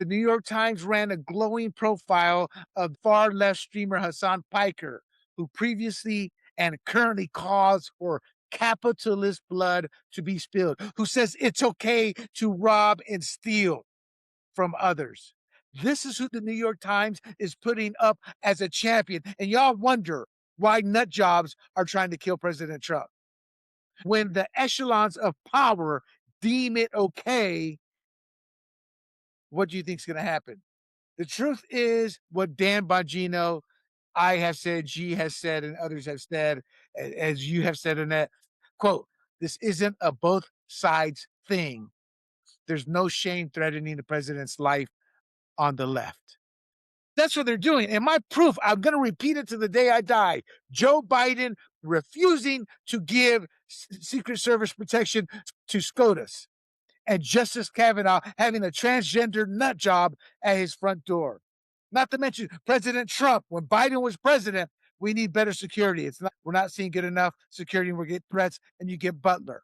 The New York Times ran a glowing profile of far left streamer Hasan Piker, who previously and currently calls for capitalist blood to be spilled, who says it's okay to rob and steal from others. This is who the New York Times is putting up as a champion. And y'all wonder why nut jobs are trying to kill President Trump. When the echelons of power deem it okay, what do you think is going to happen? The truth is what Dan Bongino, I have said, G has said, and others have said, as you have said, Annette, quote, this isn't a both sides thing. There's no shame threatening the president's life on the left. That's what they're doing. And my proof, I'm going to repeat it to the day I die. Joe Biden refusing to give Secret Service protection to SCOTUS, and Justice Kavanaugh having a transgender nut job at his front door. Not to mention President Trump, when Biden was president, we need better security. We're not seeing good enough security. We get threats, and you get Butler.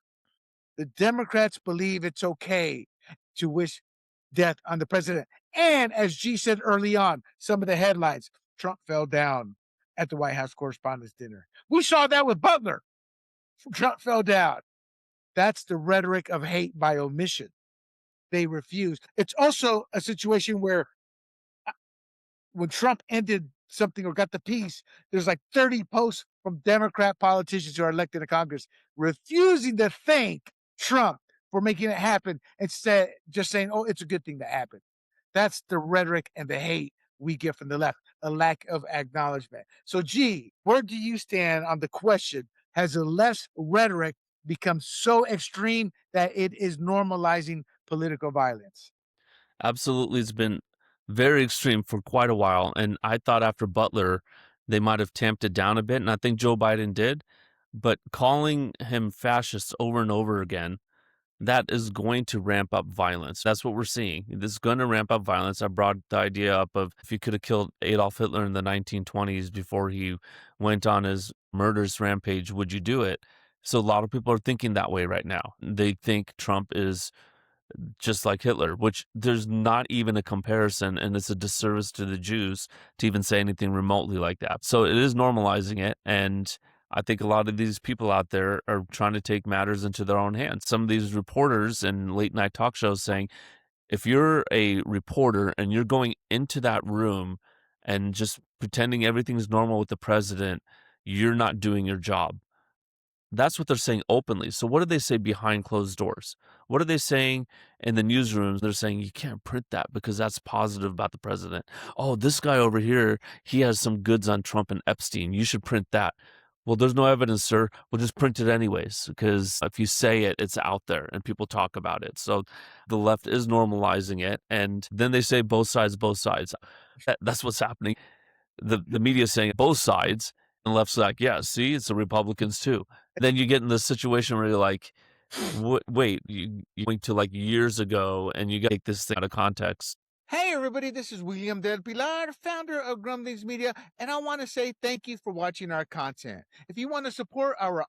The Democrats believe it's okay to wish death on the president. And as G said early on, some of the headlines, Trump fell down at the White House Correspondents' Dinner. We saw that with Butler. Trump fell down. That's the rhetoric of hate by omission. They refuse. It's also a situation where when Trump ended something or got the peace, there's like 30 posts from Democrat politicians who are elected to Congress refusing to thank Trump for making it happen, instead just saying, oh, it's a good thing to happen. That's the rhetoric and the hate we get from the left, a lack of acknowledgement. So, G, where do you stand on the question, has the left's rhetoric become so extreme that it is normalizing political violence? Absolutely, it's been very extreme for quite a while, and I thought after Butler, they might have tamped it down a bit, and I think Joe Biden did, but calling him fascist over and over again, that is going to ramp up violence. That's what we're seeing. This is going to ramp up violence. I brought the idea up of if you could have killed Adolf Hitler in the 1920s before he went on his murderous rampage, would you do it? So a lot of people are thinking that way right now. They think Trump is just like Hitler, which there's not even a comparison, and it's a disservice to the Jews to even say anything remotely like that. So it is normalizing it, and I think a lot of these people out there are trying to take matters into their own hands. Some of these reporters and late night talk shows saying, if you're a reporter and you're going into that room and just pretending everything's normal with the president, you're not doing your job. That's what they're saying openly. So what do they say behind closed doors? What are they saying in the newsrooms? They're saying you can't print that because that's positive about the president. Oh, this guy over here, he has some goods on Trump and Epstein. You should print that. Well, there's no evidence, sir. We'll just print it anyways, because if you say it, it's out there and people talk about it. So the left is normalizing it. And then they say both sides, both sides. That's what's happening. The media is saying both sides, and the left's like, yeah, see, it's the Republicans too. Then you get in this situation where you're like, wait, you went to like years ago and you got to take this thing out of context. Hey, everybody, this is William Del Pilar, founder of Grumblings Media, and I want to say thank you for watching our content. If you want to support our